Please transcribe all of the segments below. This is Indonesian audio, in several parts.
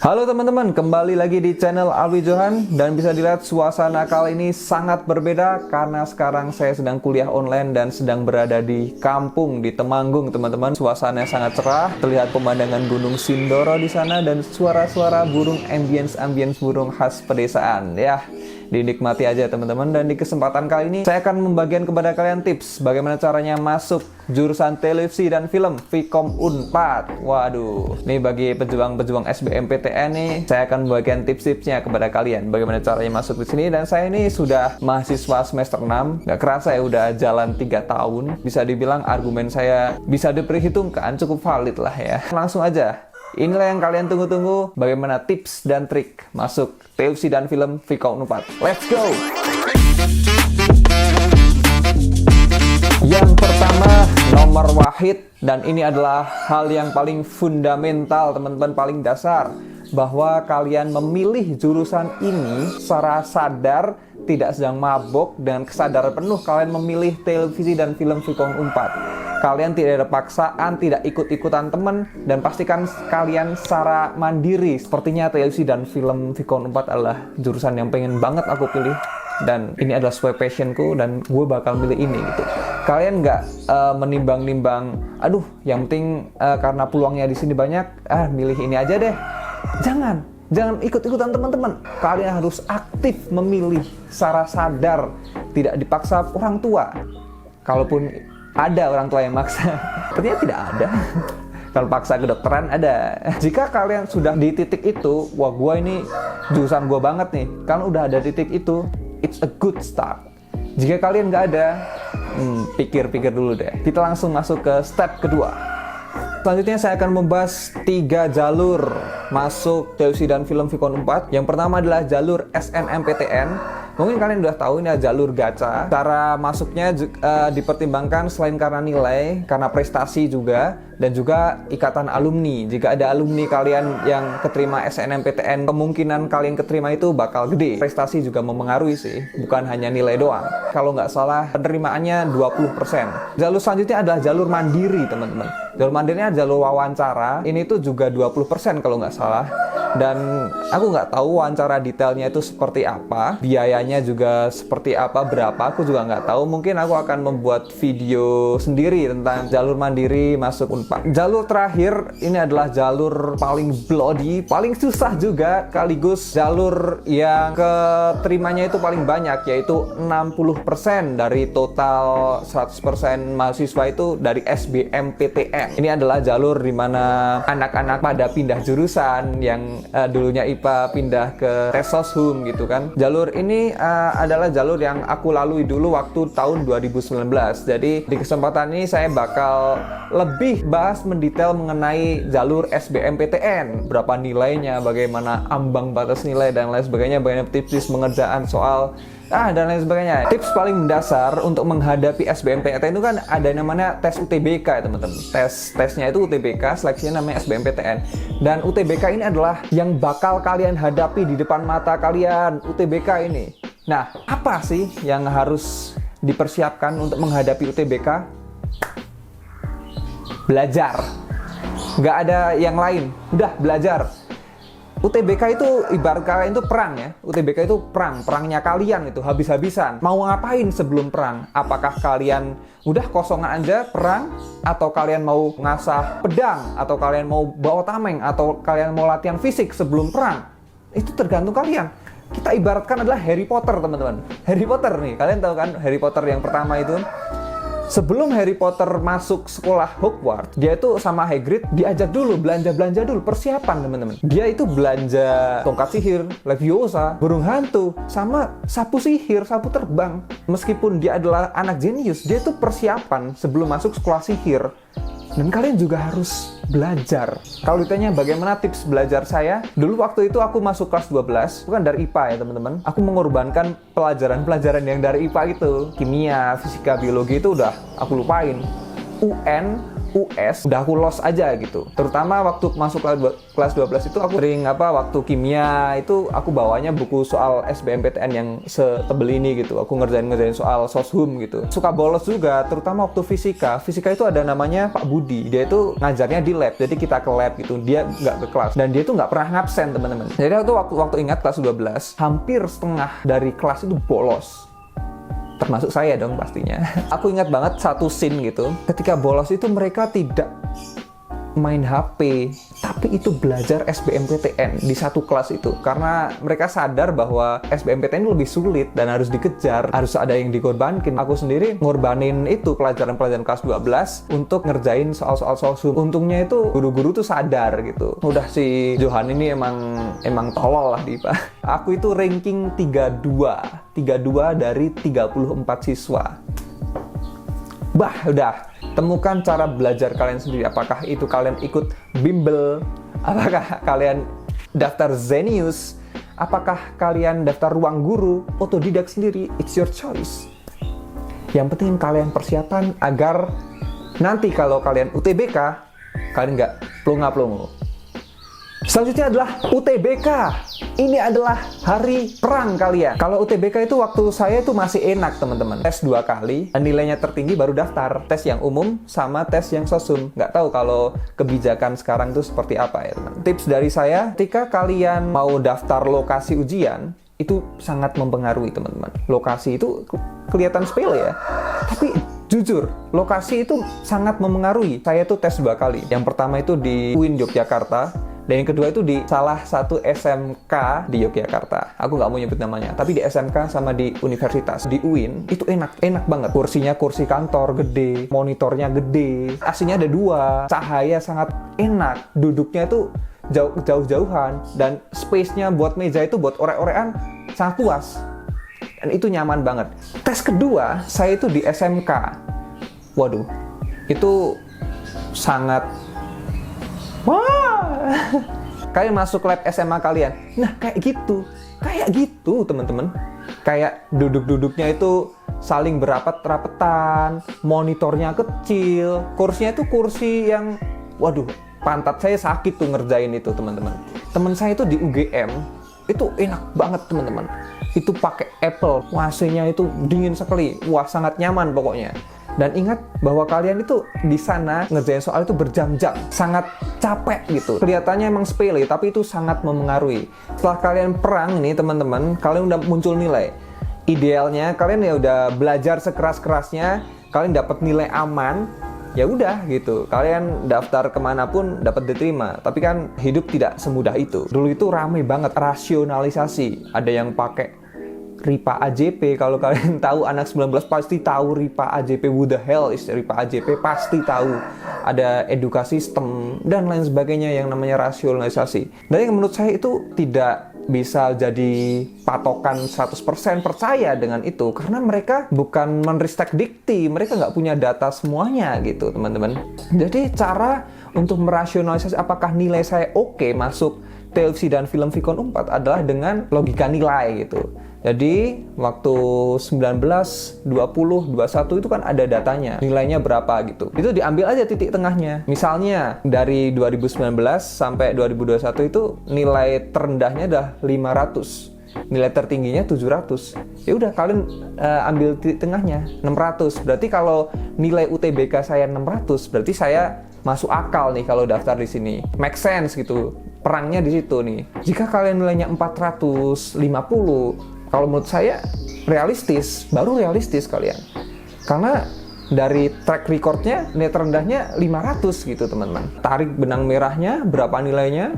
Halo teman-teman, kembali lagi di channel Alwi Johan. Dan bisa dilihat suasana kali ini sangat berbeda karena sekarang saya sedang kuliah online dan sedang berada di kampung di Temanggung, teman-teman. Suasananya sangat cerah, terlihat pemandangan Gunung Sindoro di sana dan suara-suara burung, ambience burung khas pedesaan. Ya, dinikmati aja teman-teman. Dan di kesempatan kali ini saya akan membagikan kepada kalian tips bagaimana caranya masuk jurusan televisi dan film Vkom Unpad. Waduh, ini bagi pejuang-pejuang SBMPTN nih, saya akan membagikan tips-tipsnya kepada kalian bagaimana caranya masuk di sini. Dan saya ini sudah mahasiswa semester 6, nggak kerasa ya udah jalan 3 tahun. Bisa dibilang argumen saya bisa diperhitungkan, cukup valid lah ya. Langsung aja. Inilah yang kalian tunggu-tunggu, bagaimana tips dan trik masuk televisi dan film Vkom Unpad. Let's go! Yang pertama, nomor wahid, dan ini adalah hal yang paling fundamental teman-teman, paling dasar, bahwa kalian memilih jurusan ini secara sadar, tidak sedang mabok, dengan kesadaran penuh kalian memilih televisi dan film Vkom Unpad. Kalian tidak ada paksaan, tidak ikut-ikutan teman, dan pastikan kalian secara mandiri. Sepertinya televisi dan film Vkom Unpad adalah jurusan yang pengen banget aku pilih, dan ini adalah sesuai passionku dan gue bakal milih ini gitu. Kalian nggak menimbang-nimbang, aduh yang penting karena peluangnya di sini banyak, milih ini aja deh. Jangan ikut-ikutan teman-teman. Kalian harus aktif memilih secara sadar, tidak dipaksa orang tua. Kalaupun ada orang tua yang maksa, ternyata tidak ada. Kalau paksa kedokteran ada. Jika kalian sudah di titik itu, wah gua ini jurusan gua banget nih. Kalian udah ada di titik itu, it's a good start. Jika kalian nggak ada, pikir-pikir dulu deh. Kita langsung masuk ke step kedua. Selanjutnya saya akan membahas 3 jalur masuk televisi dan film Vkom Unpad. Yang pertama adalah jalur SNMPTN. Mungkin kalian udah tahu ini adalah jalur gacha. Cara masuknya dipertimbangkan selain karena nilai, karena prestasi juga, dan juga ikatan alumni. Jika ada alumni kalian yang keterima SNMPTN, kemungkinan kalian keterima itu bakal gede. Prestasi juga memengaruhi sih, bukan hanya nilai doang. Kalau nggak salah, penerimaannya 20%. Jalur selanjutnya adalah jalur mandiri, teman-teman. Jalur mandirinya jalur wawancara. Ini tuh juga 20% kalau nggak salah. Dan aku nggak tahu wawancara detailnya itu seperti apa, biayanya juga seperti apa, berapa, aku juga nggak tahu. Mungkin aku akan membuat video sendiri tentang jalur mandiri masuk Unpad. Jalur terakhir ini adalah jalur paling bloody, paling susah juga, sekaligus jalur yang keterimanya itu paling banyak, yaitu 60% dari total 100% mahasiswa itu dari SBMPTN. Ini adalah jalur di mana anak-anak pada pindah jurusan, yang dulunya IPA pindah ke Tesoshum gitu kan. Jalur ini adalah jalur yang aku lalui dulu waktu tahun 2019. Jadi di kesempatan ini saya bakal lebih bahas mendetail mengenai jalur SBMPTN, berapa nilainya, bagaimana ambang batas nilai dan lain sebagainya, bagaimana tips pengerjaan soal dan lain sebagainya. Tips paling mendasar untuk menghadapi SBMPTN itu kan ada namanya tes UTBK ya teman-teman. Tesnya itu UTBK, seleksinya namanya SBMPTN. Dan UTBK ini adalah yang bakal kalian hadapi di depan mata kalian, UTBK ini. Nah, apa sih yang harus dipersiapkan untuk menghadapi UTBK? Belajar. Nggak ada yang lain, udah belajar. UTBK itu ibarat kalian itu perang ya. UTBK itu perangnya kalian itu habis-habisan. Mau ngapain sebelum perang? Apakah kalian udah kosongan aja perang, atau kalian mau ngasah pedang, atau kalian mau bawa tameng, atau kalian mau latihan fisik sebelum perang? Itu tergantung kalian. Kita ibaratkan adalah Harry Potter, teman-teman. Harry Potter nih, kalian tahu kan Harry Potter yang pertama itu? Sebelum Harry Potter masuk sekolah Hogwarts, dia itu sama Hagrid diajak dulu belanja dulu, persiapan teman-teman. Dia itu belanja tongkat sihir, Leviosa, burung hantu, sama sapu sihir, sapu terbang. Meskipun dia adalah anak jenius, dia itu persiapan sebelum masuk sekolah sihir. Dan kalian juga harus belajar. Kalau ditanya bagaimana tips belajar saya, dulu waktu itu aku masuk kelas 12, bukan dari IPA ya teman-teman. Aku mengorbankan pelajaran-pelajaran yang dari IPA itu. Kimia, fisika, biologi itu udah aku lupain. UN, US udah aku lost aja gitu. Terutama waktu masuk kelas 12 itu aku sering waktu kimia itu aku bawanya buku soal SBMPTN yang setebel ini gitu. Aku ngerjain soal soshum gitu. Suka bolos juga, terutama waktu fisika. Fisika itu ada namanya Pak Budi. Dia itu ngajarnya di lab. Jadi kita ke lab gitu. Dia nggak ke kelas dan dia itu nggak pernah ngabsen, teman-teman. Jadi waktu ingat kelas 12, hampir setengah dari kelas itu bolos. Termasuk saya dong pastinya. Aku ingat banget satu scene gitu. Ketika bolos itu mereka tidak main HP, tapi itu belajar SBMPTN di satu kelas itu. Karena mereka sadar bahwa SBMPTN lebih sulit dan harus dikejar, harus ada yang dikorbankan. Aku sendiri ngorbanin itu pelajaran-pelajaran kelas 12 untuk ngerjain soal-soal soshum. Untungnya itu guru-guru tuh sadar gitu. Udah si Johan ini emang tolol lah di IPA. Aku itu ranking 32 dari 34 siswa. Bah, udah. Temukan cara belajar kalian sendiri. Apakah itu kalian ikut bimbel? Apakah kalian daftar Zenius? Apakah kalian daftar ruang guru? Otodidak sendiri? It's your choice. Yang penting kalian persiapan agar nanti kalau kalian UTBK, kalian nggak plonga-plongo. Selanjutnya adalah UTBK. Ini adalah hari perang kalian. Kalau UTBK itu waktu saya itu masih enak, teman-teman. Tes 2 kali, nilainya tertinggi baru daftar. Tes yang umum sama tes yang sosum. Nggak tahu kalau kebijakan sekarang itu seperti apa ya, teman. Tips dari saya, ketika kalian mau daftar lokasi ujian, itu sangat mempengaruhi, teman-teman. Lokasi itu kelihatan sepele ya. Tapi jujur, lokasi itu sangat mempengaruhi. Saya tuh tes 2 kali. Yang pertama itu di UIN Yogyakarta. Dan yang kedua itu di salah satu SMK di Yogyakarta. Aku nggak mau nyebut namanya. Tapi di SMK sama di universitas. Di UIN, itu enak banget. Kursinya kursi kantor gede, monitornya gede. AC-nya ada 2, cahaya sangat enak. Duduknya itu jauh-jauhan. Dan space-nya buat meja itu buat orek-orekan sangat puas. Dan itu nyaman banget. Tes kedua, saya itu di SMK. Waduh, itu sangat... Wah, kalian masuk lab SMA kalian. Nah, kayak gitu, teman-teman. Kayak duduk-duduknya itu saling berapat-rapatan, monitornya kecil, kursinya itu kursi yang, waduh, pantat saya sakit tuh ngerjain itu, teman-teman. Teman saya itu di UGM, itu enak banget, teman-teman. Itu pakai Apple, AC-nya itu dingin sekali, wah sangat nyaman pokoknya. Dan ingat bahwa kalian itu di sana ngerjain soal itu berjam-jam, sangat capek gitu. Kelihatannya emang sepele, tapi itu sangat mempengaruhi. Setelah kalian perang nih teman-teman, kalian udah muncul nilai. Idealnya kalian ya udah belajar sekeras-kerasnya, kalian dapat nilai aman, ya udah gitu. Kalian daftar kemanapun dapat diterima. Tapi kan hidup tidak semudah itu. Dulu itu ramai banget rasionalisasi. Ada yang pakai RIPA AJP, kalau kalian tahu anak 19 pasti tahu RIPA AJP, who the hell is RIPA AJP, pasti tahu. Ada edukasi sistem dan lain sebagainya yang namanya rasionalisasi. Dan yang menurut saya itu tidak bisa jadi patokan 100% percaya dengan itu, karena mereka bukan menristek dikti, mereka nggak punya data semuanya gitu, teman-teman. Jadi cara untuk merasionalisasi apakah nilai saya oke masuk televisi dan film Vkon 4 adalah dengan logika nilai gitu. Jadi waktu 19, 20, 21 itu kan ada datanya, nilainya berapa gitu. Itu diambil aja titik tengahnya. Misalnya dari 2019 sampai 2021 itu nilai terendahnya udah 500. Nilai tertingginya 700. Ya udah kalian ambil titik tengahnya 600. Berarti kalau nilai UTBK saya 600, berarti saya masuk akal nih kalau daftar di sini. Make sense gitu. Perangnya di situ nih. Jika kalian nilainya 450, kalau menurut saya realistis, baru realistis kalian. Karena dari track recordnya nilai terendahnya 500 gitu, teman-teman. Tarik benang merahnya, berapa nilainya,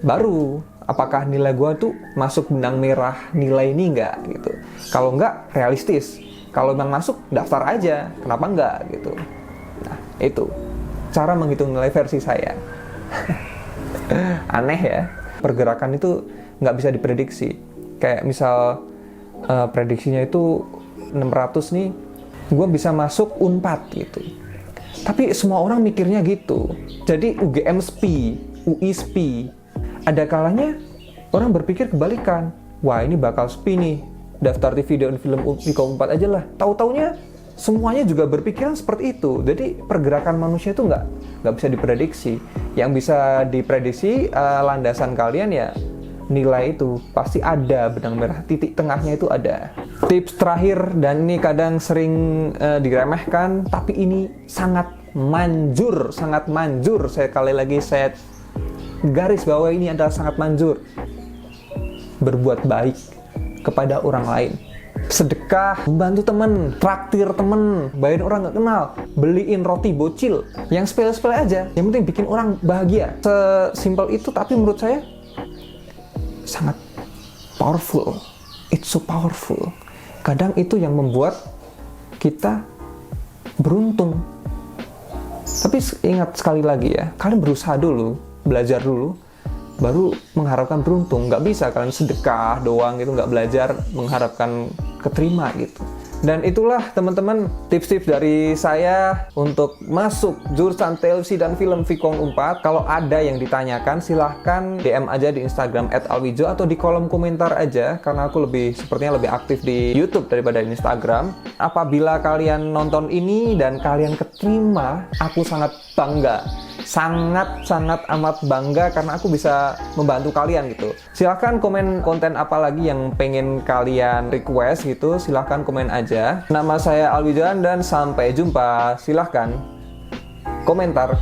baru apakah nilai gua tuh masuk benang merah nilai ini enggak gitu. Kalau enggak, realistis. Kalau memang masuk, daftar aja. Kenapa enggak gitu. Nah, itu cara menghitung nilai versi saya. Aneh ya. Pergerakan itu nggak bisa diprediksi. Kayak misal prediksinya itu 600 nih, gue bisa masuk UNPAD gitu. Tapi semua orang mikirnya gitu. Jadi UGM SPI, UI SPI. Ada kalanya orang berpikir kebalikan. Wah ini bakal SPI nih, daftar TV dan film Vkon 4 aja lah. Tahu-taunya semuanya juga berpikiran seperti itu. Jadi pergerakan manusia itu nggak bisa diprediksi. Yang bisa diprediksi landasan kalian ya nilai itu pasti ada benang merah, titik tengahnya itu ada. Tips terakhir, dan ini kadang sering diremehkan, tapi ini sangat manjur. Sekali lagi saya garis bawah, ini adalah sangat manjur. Berbuat baik kepada orang lain. Sedekah, membantu temen, traktir temen, bayarin orang nggak kenal, beliin roti bocil, yang sepele-sepele aja, yang penting bikin orang bahagia. Sesimpel itu, tapi menurut saya sangat powerful. It's so powerful. Kadang itu yang membuat kita beruntung. Tapi ingat sekali lagi ya, kalian berusaha dulu, belajar dulu, baru mengharapkan beruntung. Nggak bisa kalian sedekah doang gitu, nggak belajar mengharapkan keterima gitu. Dan itulah teman-teman tips-tips dari saya untuk masuk jurusan televisi dan film Vkom Unpad. Kalau ada yang ditanyakan silahkan DM aja di Instagram @alwijo atau di kolom komentar aja, karena aku sepertinya lebih aktif di YouTube daripada di Instagram. Apabila kalian nonton ini dan kalian keterima, aku sangat bangga. Sangat amat bangga karena aku bisa membantu kalian gitu. Silahkan komen konten apa lagi yang pengen kalian request gitu, silahkan komen aja. Nama saya Alwijohan dan sampai jumpa. Silahkan komentar.